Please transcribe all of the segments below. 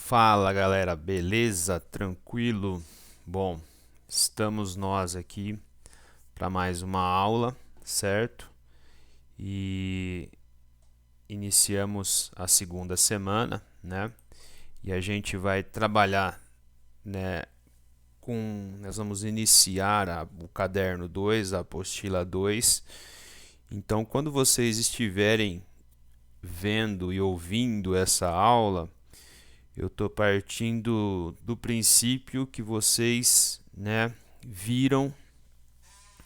Fala galera, beleza? Tranquilo? Bom, estamos nós aqui para mais uma aula, certo? E iniciamos a segunda semana, né? E a gente vai trabalhar, né? Nós vamos iniciar o caderno 2, a apostila 2. Então, quando vocês estiverem vendo e ouvindo essa aula, eu estou partindo do princípio que vocês, né, viram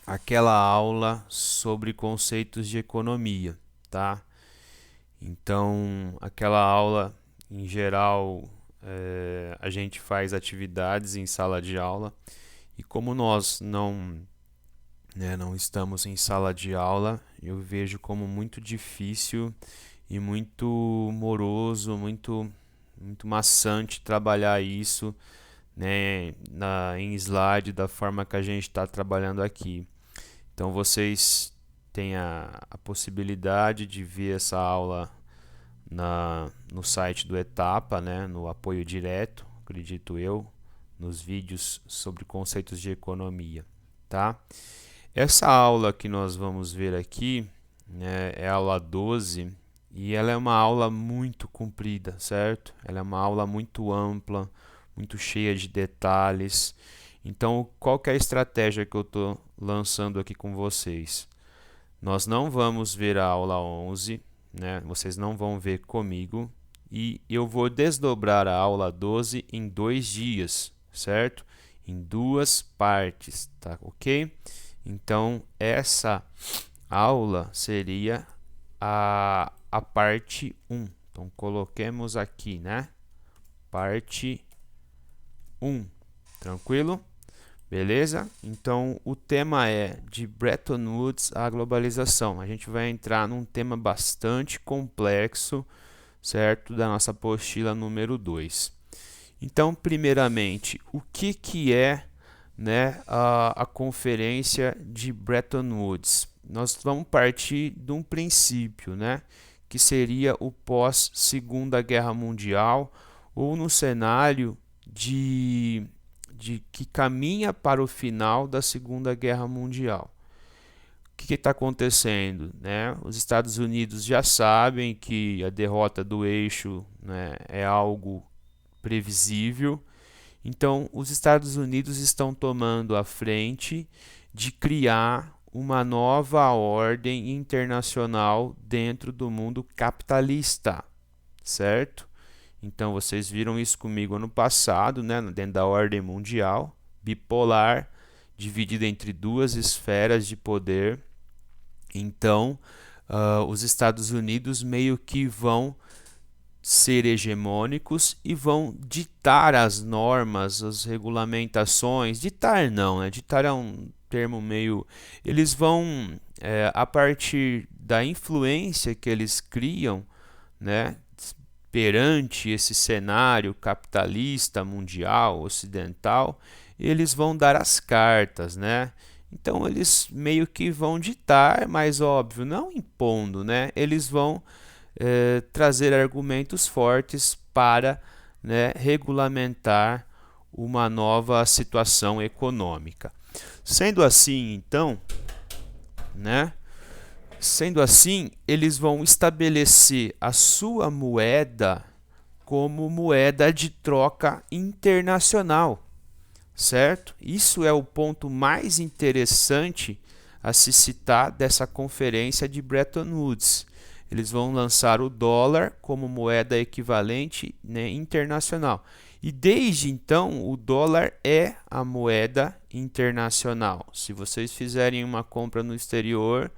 aquela aula sobre conceitos de economia, tá? Então, aquela aula, em geral, a gente faz atividades em sala de aula e como nós não estamos em sala de aula, eu vejo como muito difícil e muito moroso, muito maçante trabalhar isso, né, em slide da forma que a gente está trabalhando aqui. Então vocês têm a possibilidade de ver essa aula no site do Etapa, né, no apoio direto, acredito eu, nos vídeos sobre conceitos de economia, tá? Essa aula que nós vamos ver aqui, né, é a aula 12 e ela é uma aula muito comprida, certo? Ela é uma aula muito ampla, muito cheia de detalhes. Então, qual que é a estratégia que eu estou lançando aqui com vocês? Nós não vamos ver a aula 11, né? Vocês não vão ver comigo. E eu vou desdobrar a aula 12 em 2 dias, certo? Em 2 partes, tá ok? Então, essa aula seria a parte 1. Então, coloquemos aqui, né? Parte 1. Tranquilo? Beleza? Então, o tema é de Bretton Woods à globalização. A gente vai entrar num tema bastante complexo, certo? Da nossa apostila número 2. Então, primeiramente, o que é, né, a conferência de Bretton Woods? Nós vamos partir de um princípio, né, que seria o pós-Segunda Guerra Mundial ou no cenário de que caminha para o final da Segunda Guerra Mundial. O que está acontecendo, né? Os Estados Unidos já sabem que a derrota do eixo, né, é algo previsível. Então, os Estados Unidos estão tomando a frente de criar uma nova ordem internacional dentro do mundo capitalista, certo? Então, vocês viram isso comigo ano passado, né? Dentro da ordem mundial, bipolar, dividida entre duas esferas de poder. Então, os Estados Unidos meio que vão ser hegemônicos e vão ditar as normas, as regulamentações. Ditar não, né? Ditar é um termo meio. Eles vão, a partir da influência que eles criam, né, perante esse cenário capitalista mundial, ocidental, eles vão dar as cartas, né? Então eles meio que vão ditar, mas óbvio, não impondo, né? Eles vão trazer argumentos fortes para, né, regulamentar uma nova situação econômica. Sendo assim, então, né? Sendo assim, eles vão estabelecer a sua moeda como moeda de troca internacional, certo? Isso é o ponto mais interessante a se citar dessa conferência de Bretton Woods. Eles vão lançar o dólar como moeda equivalente, né, internacional. E desde então, o dólar é a moeda internacional. Se vocês fizerem uma compra no exterior,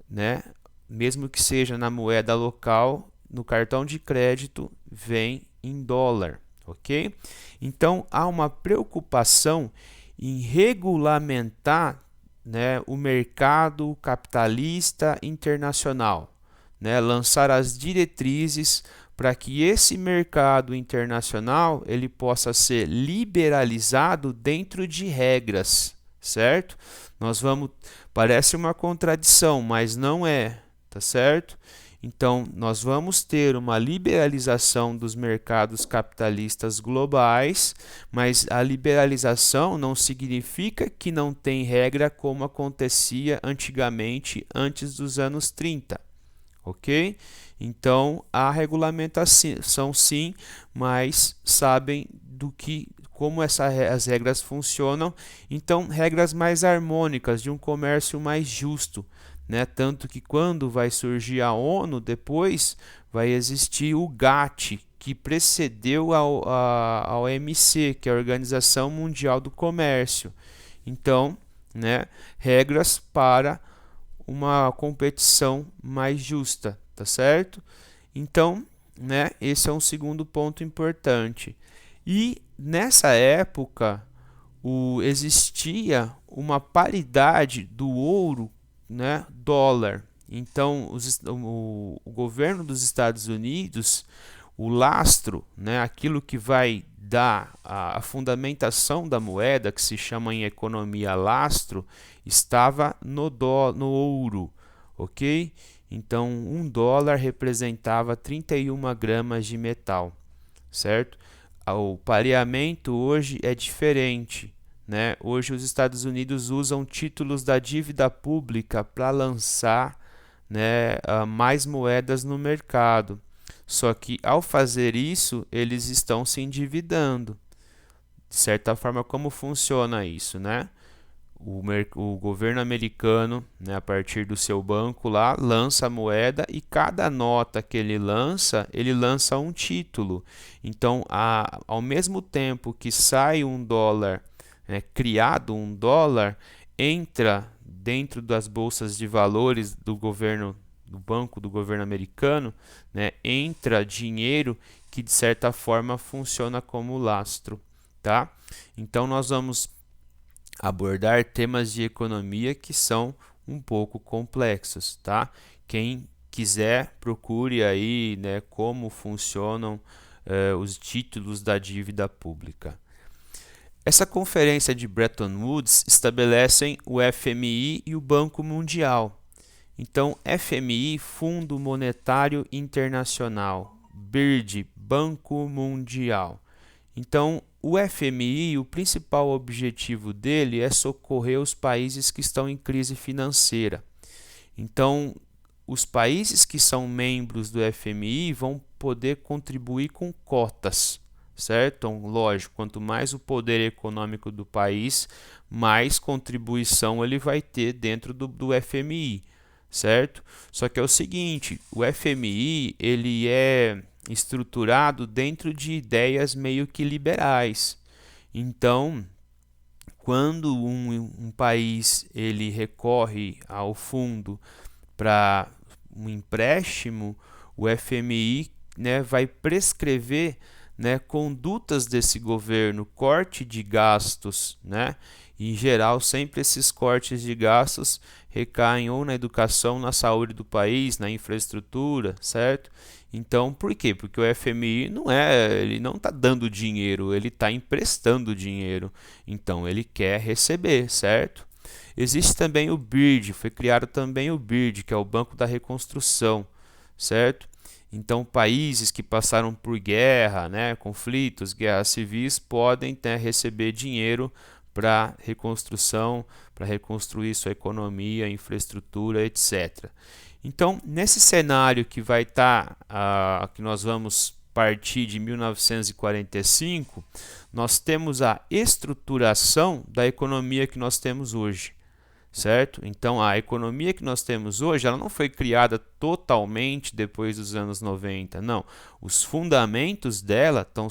né, mesmo que seja na moeda local, no cartão de crédito vem em dólar, ok? Então, há uma preocupação em regulamentar, né, o mercado capitalista internacional, né, lançar as diretrizes para que esse mercado internacional ele possa ser liberalizado dentro de regras, certo? Nós vamos, parece uma contradição, mas não é, tá certo? Então, nós vamos ter uma liberalização dos mercados capitalistas globais, mas a liberalização não significa que não tem regra como acontecia antigamente, antes dos anos 30, ok? Então, há regulamentação sim, mas sabem como as regras funcionam. Então, regras mais harmônicas, de um comércio mais justo, né? Tanto que quando vai surgir a ONU, depois vai existir o GATT, que precedeu a OMC, que é a Organização Mundial do Comércio. Então, né, regras para uma competição mais justa, tá certo? Então, né, esse é um segundo ponto importante. E nessa época existia uma paridade do ouro, né, dólar. Então, o governo dos Estados Unidos, o lastro, né, aquilo que vai dar a fundamentação da moeda, que se chama em economia lastro, estava no ouro, ok? Então, $1 representava 31 gramas de metal, certo? O pareamento hoje é diferente, né? Hoje os Estados Unidos usam títulos da dívida pública para lançar, né, mais moedas no mercado. Só que ao fazer isso, eles estão se endividando. De certa forma, como funciona isso, né? O governo americano, né, a partir do seu banco lá, lança a moeda e cada nota que ele lança um título. Então, ao mesmo tempo que sai $1, né, criado $1, entra dentro das bolsas de valores do governo, do banco do governo americano, né, entra dinheiro que de certa forma funciona como lastro, tá? Então, nós vamos abordar temas de economia que são um pouco complexos, tá? Quem quiser, procure aí, né, como funcionam os títulos da dívida pública. Essa conferência de Bretton Woods estabelecem o FMI e o Banco Mundial. Então, FMI, Fundo Monetário Internacional, BIRD, Banco Mundial. Então, o FMI, o principal objetivo dele é socorrer os países que estão em crise financeira. Então, os países que são membros do FMI vão poder contribuir com cotas, certo? Então, lógico, quanto mais o poder econômico do país, mais contribuição ele vai ter dentro do FMI, certo? Só que é o seguinte, o FMI ele é estruturado dentro de ideias meio que liberais. Então, quando um país ele recorre ao fundo para um empréstimo, o FMI, né, vai prescrever, né, condutas desse governo, corte de gastos, né? Em geral, sempre esses cortes de gastos recaem ou na educação, na saúde do país, na infraestrutura, certo? Então, por quê? Porque o FMI ele não está dando dinheiro, ele está emprestando dinheiro. Então, ele quer receber, certo? Existe também o BIRD, foi criado também o BIRD, que é o Banco da Reconstrução, certo? Então, países que passaram por guerra, né, conflitos, guerras civis, podem, né, receber dinheiro para reconstrução, para reconstruir sua economia, infraestrutura, etc. Então, nesse cenário que vai estar, que nós vamos partir de 1945, nós temos a estruturação da economia que nós temos hoje, certo? Então, a economia que nós temos hoje, ela não foi criada totalmente depois dos anos 90, não. Os fundamentos dela estão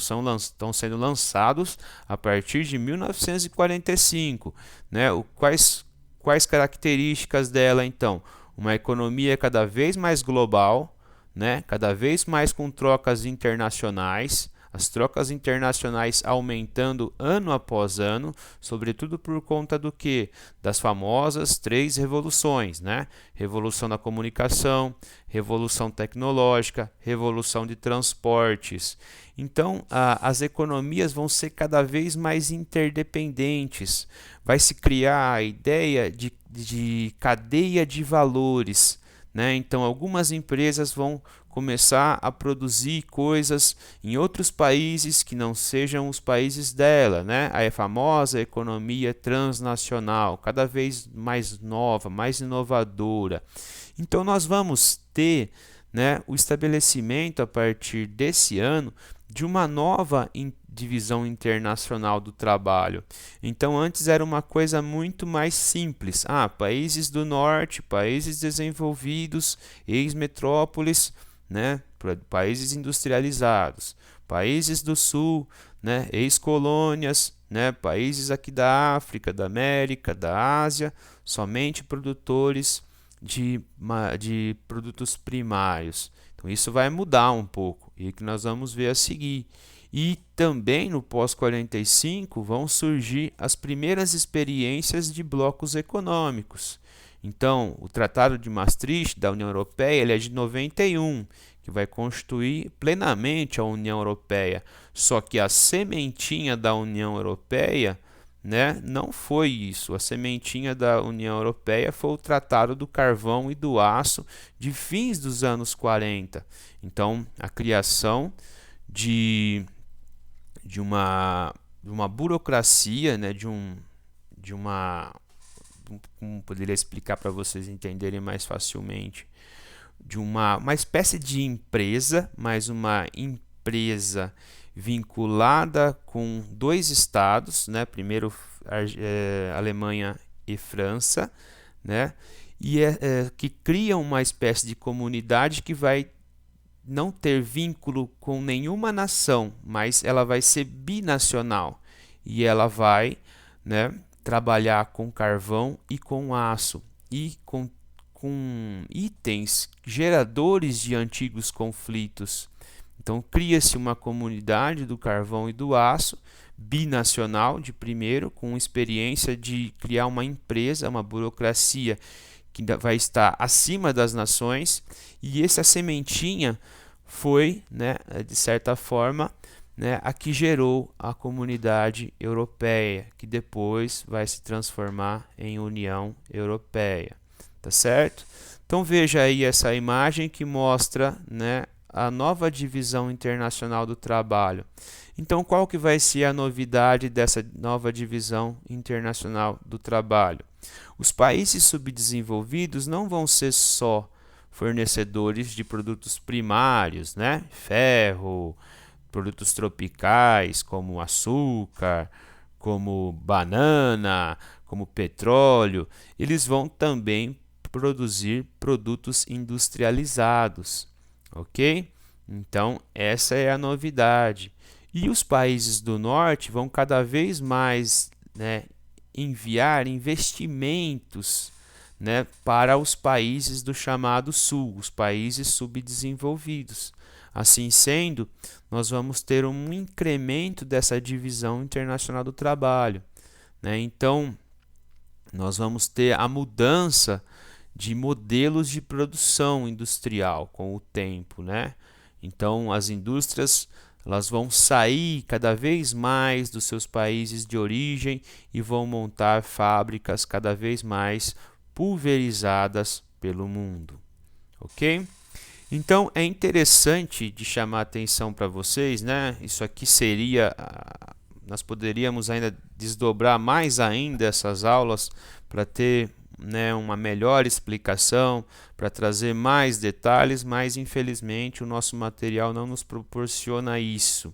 sendo lançados a partir de 1945, né? Quais características dela, então? Uma economia cada vez mais global, né? Cada vez mais com trocas internacionais, as trocas internacionais aumentando ano após ano, sobretudo por conta do que? Das famosas 3 revoluções, né? Revolução da comunicação, revolução tecnológica, revolução de transportes. Então, as economias vão ser cada vez mais interdependentes. Vai se criar a ideia de cadeia de valores, né? Então, algumas empresas vão começar a produzir coisas em outros países que não sejam os países dela, né? A famosa economia transnacional, cada vez mais nova, mais inovadora. Então, nós vamos ter, né, o estabelecimento a partir desse ano de uma nova divisão internacional do trabalho. Então, antes era uma coisa muito mais simples. Países do norte, países desenvolvidos, ex-metrópoles, né, países industrializados, países do sul, né, ex-colônias, né, países aqui da África, da América, da Ásia, somente produtores de produtos primários. Então isso vai mudar um pouco e que nós vamos ver a seguir. E também no pós-45 vão surgir as primeiras experiências de blocos econômicos. Então, o Tratado de Maastricht da União Europeia ele é de 91, que vai constituir plenamente a União Europeia. Só que a sementinha da União Europeia, né, não foi isso. A sementinha da União Europeia foi o Tratado do Carvão e do Aço de fins dos anos 40. Então, a criação de uma burocracia, né, como poderia explicar para vocês entenderem mais facilmente, de uma espécie de empresa, mas uma empresa vinculada com dois estados, né? Primeiro Alemanha e França, né? E que cria uma espécie de comunidade que vai não ter vínculo com nenhuma nação, mas ela vai ser binacional e ela vai, né, trabalhar com carvão e com aço e com itens geradores de antigos conflitos. Então cria-se uma comunidade do carvão e do aço binacional de primeiro, com experiência de criar uma empresa, uma burocracia que vai estar acima das nações, e essa sementinha foi, né, de certa forma, né, a que gerou a comunidade europeia, que depois vai se transformar em União Europeia, tá certo? Então veja aí essa imagem que mostra, né, a nova divisão internacional do trabalho. Então qual que vai ser a novidade dessa nova divisão internacional do trabalho? Os países subdesenvolvidos não vão ser só fornecedores de produtos primários, né? Ferro, produtos tropicais como açúcar, como banana, como petróleo. Eles vão também produzir produtos industrializados, ok? Então essa é a novidade. E os países do norte vão cada vez mais, né, enviar investimentos, né, para os países do chamado sul, os países subdesenvolvidos. Assim sendo, nós vamos ter um incremento dessa divisão internacional do trabalho, né? Então, nós vamos ter a mudança de modelos de produção industrial com o tempo, né? Então, as indústrias elas vão sair cada vez mais dos seus países de origem e vão montar fábricas cada vez mais pulverizadas pelo mundo, ok? Então é interessante de chamar a atenção para vocês, né? Isso aqui seria, nós poderíamos ainda desdobrar mais ainda essas aulas para ter, né, uma melhor explicação, para trazer mais detalhes, mas infelizmente o nosso material não nos proporciona isso.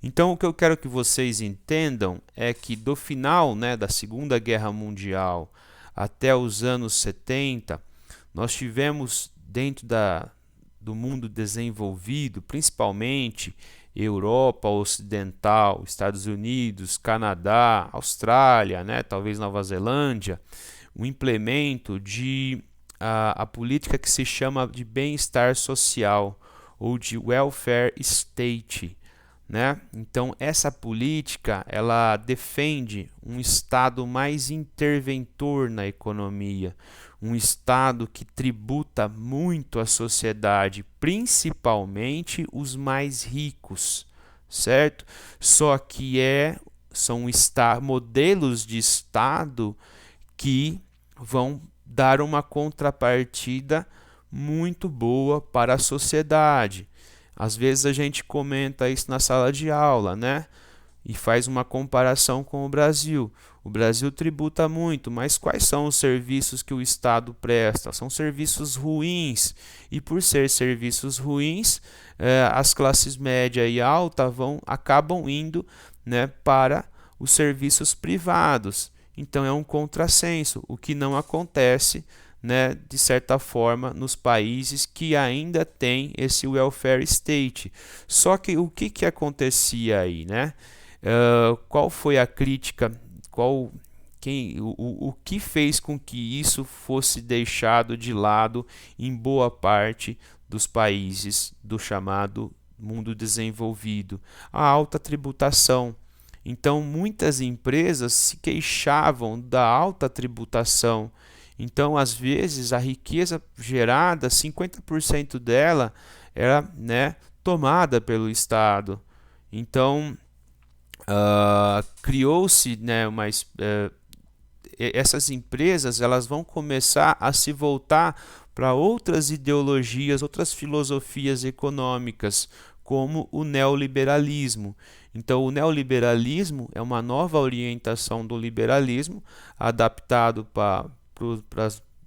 Então o que eu quero que vocês entendam é que do final, né, da Segunda Guerra Mundial até os anos 70, nós tivemos dentro do mundo desenvolvido, principalmente Europa Ocidental, Estados Unidos, Canadá, Austrália, né, talvez Nova Zelândia, o implemento de a política que se chama de bem-estar social ou de welfare state, né? Então essa política ela defende um Estado mais interventor na economia, um Estado que tributa muito a sociedade, principalmente os mais ricos, certo? Só que são modelos de Estado que vão dar uma contrapartida muito boa para a sociedade. Às vezes a gente comenta isso na sala de aula, né? E faz uma comparação com o Brasil. O Brasil tributa muito, mas quais são os serviços que o Estado presta? São serviços ruins. E por ser serviços ruins, as classes média e alta acabam indo, né, para os serviços privados. Então é um contrassenso, o que não acontece, né, de certa forma, nos países que ainda têm esse welfare state. Só que o que acontecia aí, né? Qual foi a crítica? O que fez com que isso fosse deixado de lado em boa parte dos países do chamado mundo desenvolvido? A alta tributação. Então, muitas empresas se queixavam da alta tributação. Então, às vezes, a riqueza gerada, 50% dela era, né, tomada pelo Estado. Então, criou-se, né, essas empresas elas vão começar a se voltar para outras ideologias, outras filosofias econômicas, como o neoliberalismo. Então, o neoliberalismo é uma nova orientação do liberalismo, adaptado para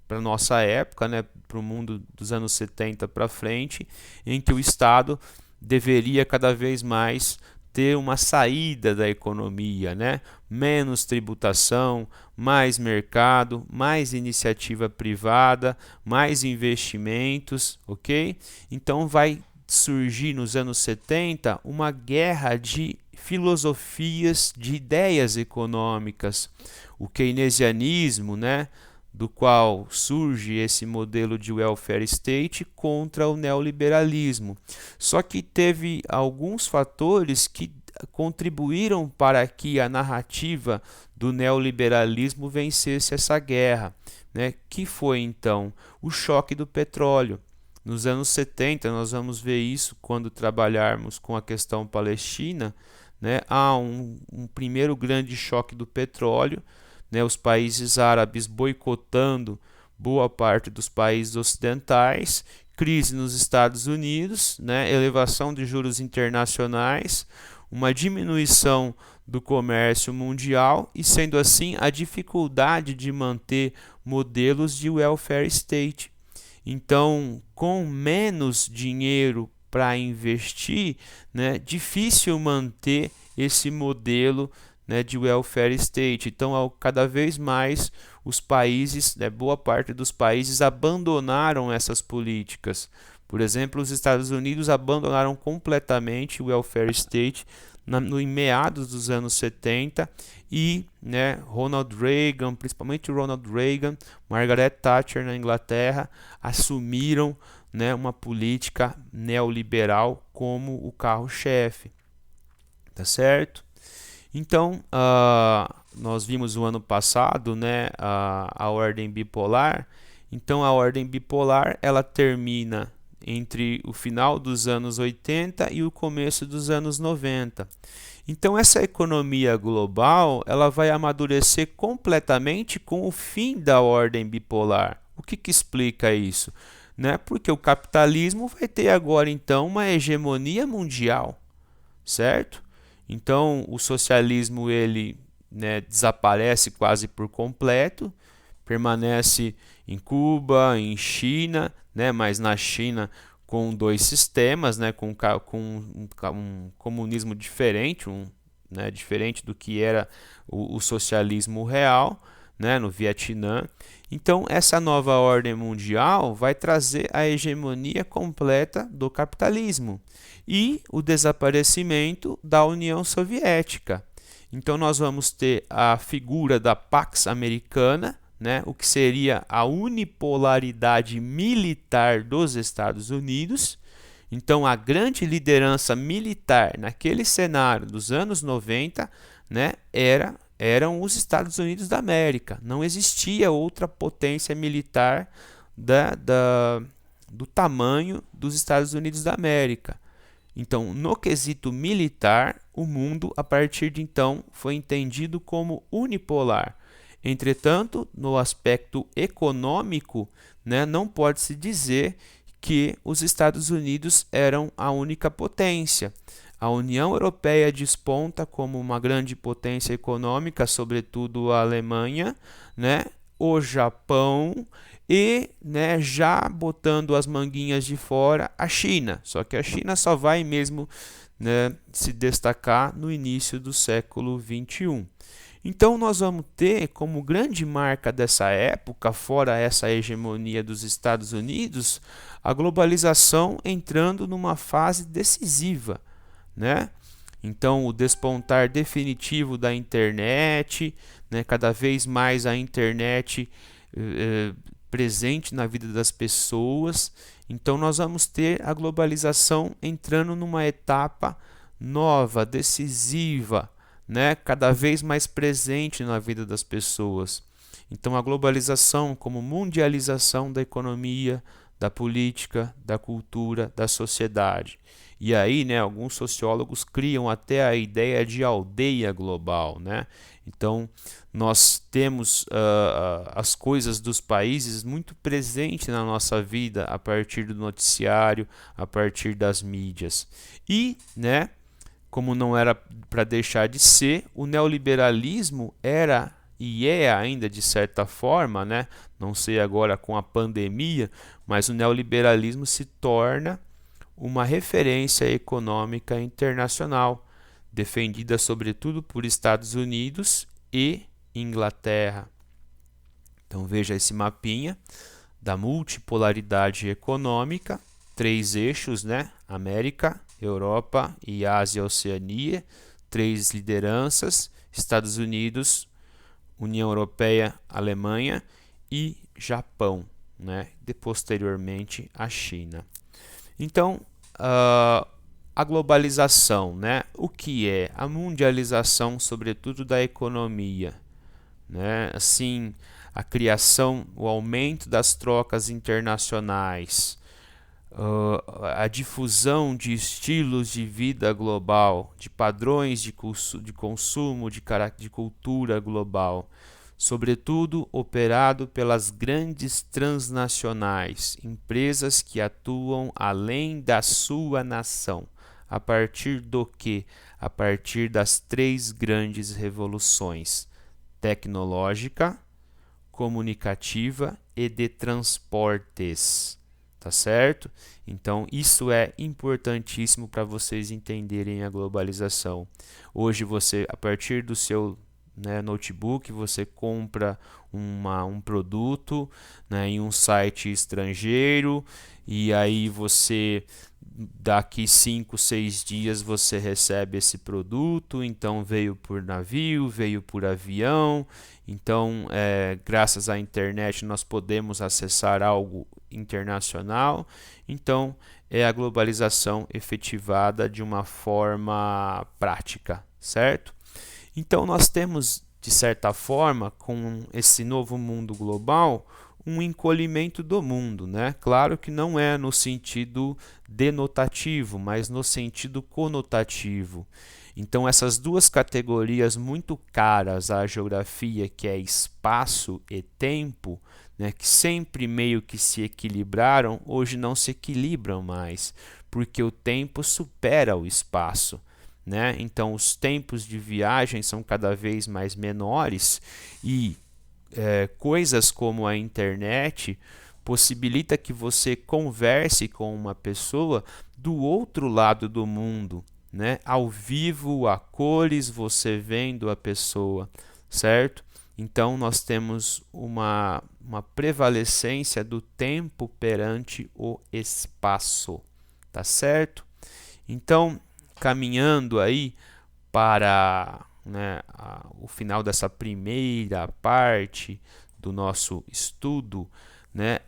a nossa época, né, para o mundo dos anos 70 para frente, em que o Estado deveria cada vez mais ter uma saída da economia, né? Menos tributação, mais mercado, mais iniciativa privada, mais investimentos, ok? Então vai surgir nos anos 70 uma guerra de filosofias, de ideias econômicas. O keynesianismo, né, do qual surge esse modelo de welfare state contra o neoliberalismo. Só que teve alguns fatores que contribuíram para que a narrativa do neoliberalismo vencesse essa guerra, né? Que foi então o choque do petróleo. Nos anos 70, nós vamos ver isso quando trabalharmos com a questão palestina, né? Há um primeiro grande choque do petróleo, né, os países árabes boicotando boa parte dos países ocidentais, crise nos Estados Unidos, né, elevação de juros internacionais, uma diminuição do comércio mundial e, sendo assim, a dificuldade de manter modelos de welfare state. Então, com menos dinheiro para investir, né, difícil manter esse modelo, né, de welfare state. Então, cada vez mais os países, né, boa parte dos países abandonaram essas políticas. Por exemplo, os Estados Unidos abandonaram completamente o welfare state em meados dos anos 70 e, né, Ronald Reagan, principalmente Ronald Reagan, Margaret Thatcher na Inglaterra, assumiram, né, uma política neoliberal como o carro-chefe. Tá certo? Então, nós vimos o ano passado, né, a ordem bipolar. Então, a ordem bipolar ela termina entre o final dos anos 80 e o começo dos anos 90. Então, essa economia global ela vai amadurecer completamente com o fim da ordem bipolar. O que explica isso? Né? Porque o capitalismo vai ter agora, então, uma hegemonia mundial, certo? Então, o socialismo ele, né, desaparece quase por completo, permanece em Cuba, em China, né, mas na China com dois sistemas, né, com um comunismo diferente, né, diferente do que era o socialismo real, né, no Vietnã. Então, essa nova ordem mundial vai trazer a hegemonia completa do capitalismo e o desaparecimento da União Soviética. Então, nós vamos ter a figura da Pax Americana, né, o que seria a unipolaridade militar dos Estados Unidos. Então, a grande liderança militar naquele cenário dos anos 90, né, eram os Estados Unidos da América. Não existia outra potência militar do tamanho dos Estados Unidos da América. Então, no quesito militar, o mundo, a partir de então, foi entendido como unipolar. Entretanto, no aspecto econômico, né, não pode-se dizer que os Estados Unidos eram a única potência. A União Europeia desponta como uma grande potência econômica, sobretudo a Alemanha, né, o Japão e, né, já botando as manguinhas de fora, a China. Só que a China só vai mesmo, né, se destacar no início do século XXI. Então nós vamos ter como grande marca dessa época, fora essa hegemonia dos Estados Unidos, a globalização entrando numa fase decisiva, né? Então o despontar definitivo da internet, né? Cada vez mais a internet presente na vida das pessoas. Então nós vamos ter a globalização entrando numa etapa nova, decisiva, né, cada vez mais presente na vida das pessoas. Então a globalização como mundialização da economia, da política, da cultura, da sociedade. E aí, né, alguns sociólogos criam até a ideia de aldeia global, né? Então nós temos as coisas dos países muito presentes na nossa vida a partir do noticiário, a partir das mídias. E, né, como não era para deixar de ser, o neoliberalismo era e é ainda de certa forma, né? Não sei agora com a pandemia, mas o neoliberalismo se torna uma referência econômica internacional, defendida sobretudo por Estados Unidos e Inglaterra. Então veja esse mapinha da multipolaridade econômica, 3 eixos, né? América, Europa e Ásia-Oceania, 3 lideranças, Estados Unidos, União Europeia, Alemanha e Japão, né? E posteriormente a China. Então, a globalização, né? O que é? A mundialização, sobretudo da economia, né? Assim, a criação, o aumento das trocas internacionais, a difusão de estilos de vida global, de padrões de consumo, de cultura global, sobretudo operado pelas grandes transnacionais, empresas que atuam além da sua nação. A partir do que? A partir das 3 grandes revoluções: tecnológica, comunicativa e de transportes. Tá certo? Então isso é importantíssimo para vocês entenderem a globalização. Hoje você, a partir do seu, né, notebook, você compra um produto, né, em um site estrangeiro e aí você daqui 5, 6 dias você recebe esse produto. Então veio por navio, veio por avião. Então graças à internet nós podemos acessar algo internacional. Então é a globalização efetivada de uma forma prática, certo? Então nós temos, de certa forma, com esse novo mundo global, um encolhimento do mundo, né? Claro que não é no sentido denotativo, mas no sentido conotativo. Então essas 2 categorias muito caras à geografia, que é espaço e tempo, né, que sempre meio que se equilibraram, hoje não se equilibram mais, porque o tempo supera o espaço, né? Então os tempos de viagem são cada vez mais menores e coisas como a internet possibilita que você converse com uma pessoa do outro lado do mundo, né? Ao vivo, a cores, você vendo a pessoa, certo? Então nós temos uma prevalecência do tempo perante o espaço, tá certo? Então, caminhando aí para, né, o final dessa primeira parte do nosso estudo, né,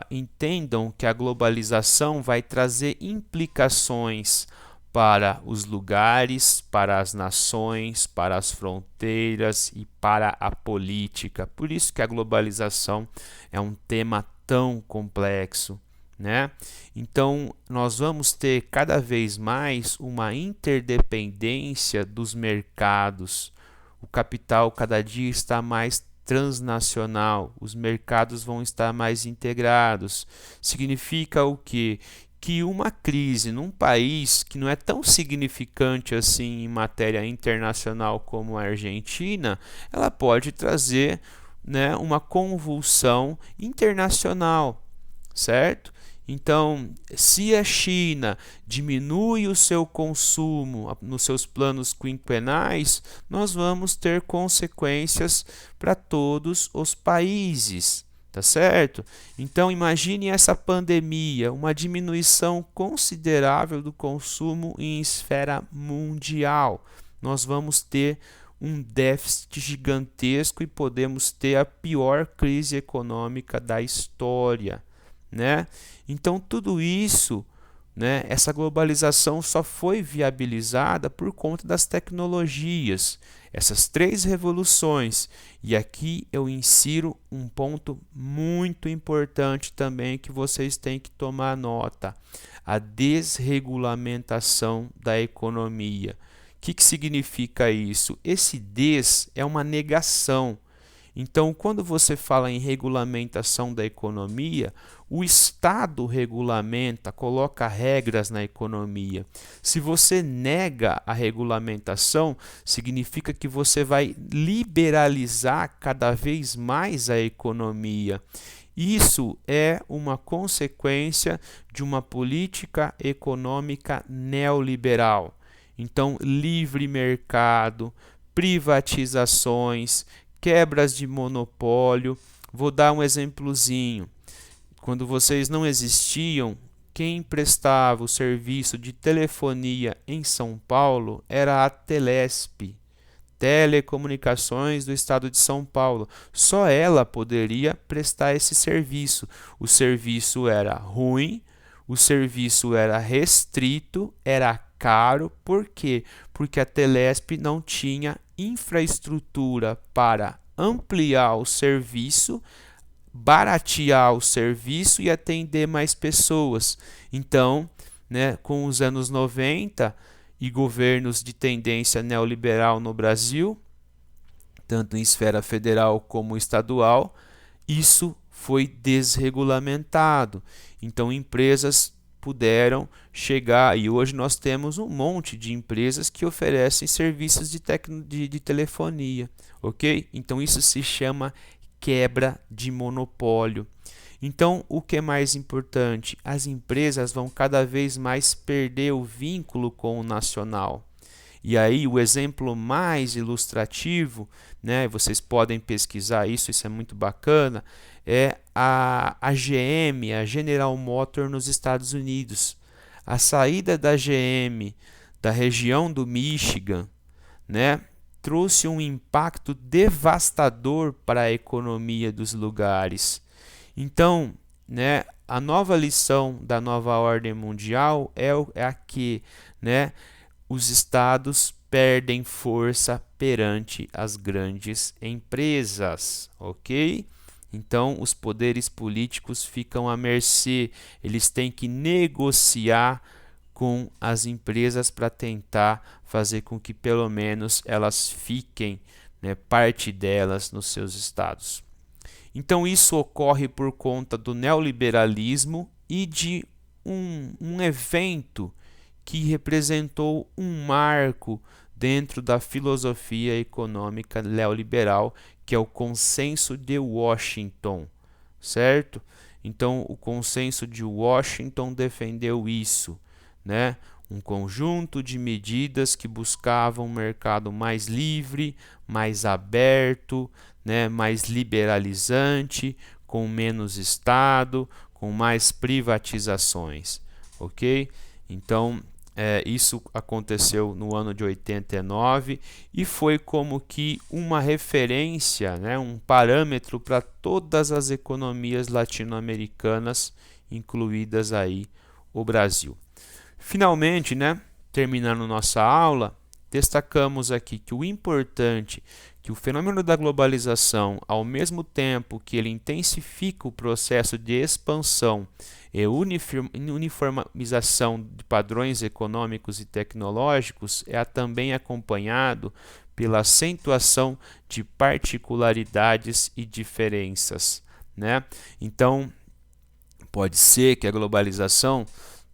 entendam que a globalização vai trazer implicações para os lugares, para as nações, para as fronteiras e para a política. Por isso que a globalização é um tema tão complexo, né? Então, nós vamos ter cada vez mais uma interdependência dos mercados. o capital cada dia está mais transnacional, os mercados vão estar mais integrados. Significa o quê? Que uma crise num país que não é tão significante assim em matéria internacional como a Argentina, ela pode trazer, né, uma convulsão internacional, certo? Então, se a China diminui o seu consumo nos seus planos quinquenais, nós vamos ter consequências para todos os países, tá certo? Então, imagine essa pandemia, uma diminuição considerável do consumo em esfera mundial. Nós vamos ter um déficit gigantesco e podemos ter a pior crise econômica da história, né? Então tudo isso, né, essa globalização só foi viabilizada por conta das tecnologias, essas três revoluções. E aqui eu insiro um ponto muito importante também que vocês têm que tomar nota: a desregulamentação da economia. O que significa isso? Esse des é uma negação. Então, quando você fala em regulamentação da economia, o Estado regulamenta, coloca regras na economia. Se você nega a regulamentação, significa que você vai liberalizar cada vez mais a economia. Isso é uma consequência de uma política econômica neoliberal. Então, livre mercado, privatizações, quebras de monopólio. Vou dar um exemplozinho. Quando vocês não existiam, quem prestava o serviço de telefonia em São Paulo era a Telesp, Telecomunicações do Estado de São Paulo. Só ela poderia prestar esse serviço. O serviço era ruim, o serviço era restrito, era caro. Por quê? Porque a Telesp não tinha infraestrutura para ampliar o serviço, baratear o serviço e atender mais pessoas. Então, né, com os anos 90 e governos de tendência neoliberal no Brasil, tanto em esfera federal como estadual, isso foi desregulamentado. Então, empresas puderam chegar, e hoje nós temos um monte de empresas que oferecem serviços de telefonia, ok? Então isso se chama quebra de monopólio. Então, o que é mais importante? As empresas vão cada vez mais perder o vínculo com o nacional. E aí, o exemplo mais ilustrativo, né, vocês podem pesquisar isso, isso é muito bacana, é a GM, a General Motors nos Estados Unidos. A saída da GM da região do Michigan, né, trouxe um impacto devastador para a economia dos lugares. Então, né, a nova lição da nova ordem mundial é a que, né, os estados perdem força perante as grandes empresas, ok? Então, os poderes políticos ficam à mercê, eles têm que negociar com as empresas para tentar fazer com que pelo menos elas fiquem, né, parte delas nos seus estados. Então, isso ocorre por conta do neoliberalismo e de um evento que representou um marco dentro da filosofia econômica neoliberal, que é o Consenso de Washington, certo? Então, o Consenso de Washington defendeu isso, né? Um conjunto de medidas que buscavam um mercado mais livre, mais aberto, né? Mais liberalizante, com menos Estado, com mais privatizações, ok? Então, isso aconteceu no ano de 89 e foi como que uma referência, né, um parâmetro para todas as economias latino-americanas, incluídas aí o Brasil. Finalmente, né, terminando nossa aula, destacamos aqui que o importante, que o fenômeno da globalização, ao mesmo tempo que ele intensifica o processo de expansão e uniformização de padrões econômicos e tecnológicos, é também acompanhado pela acentuação de particularidades e diferenças, né? Então, pode ser que a globalização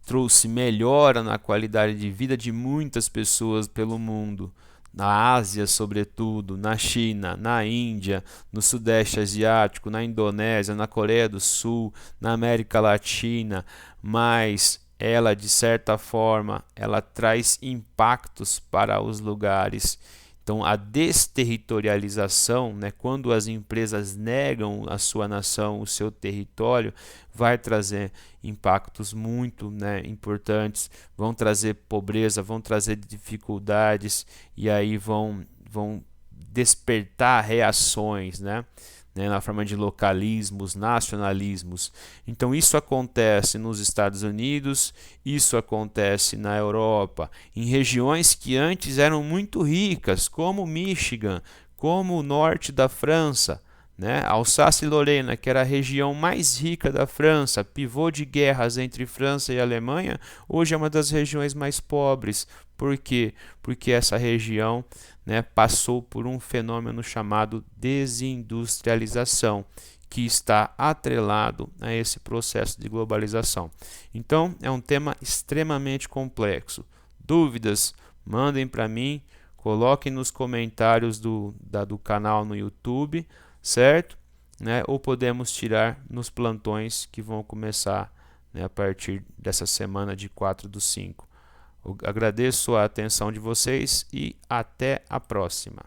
trouxe melhora na qualidade de vida de muitas pessoas pelo mundo, na Ásia, sobretudo, na China, na Índia, no Sudeste Asiático, na Indonésia, na Coreia do Sul, na América Latina, mas ela, de certa forma, ela traz impactos para os lugares. Então, a desterritorialização, né, quando as empresas negam a sua nação, o seu território, vai trazer impactos muito, né, importantes, vão trazer pobreza, vão trazer dificuldades e aí vão despertar reações, né, na forma de localismos, nacionalismos. Então isso acontece nos Estados Unidos, isso acontece na Europa, em regiões que antes eram muito ricas, como Michigan, como o norte da França, né? Alsácia-Lorena, que era a região mais rica da França, pivô de guerras entre França e Alemanha, hoje é uma das regiões mais pobres. Por quê? Porque essa região, né, passou por um fenômeno chamado desindustrialização, que está atrelado a esse processo de globalização. Então, é um tema extremamente complexo. Dúvidas? Mandem para mim, coloquem nos comentários do canal no YouTube, certo? Né? Ou podemos tirar nos plantões que vão começar, né, a partir dessa semana de 4/5. Eu agradeço a atenção de vocês e até a próxima.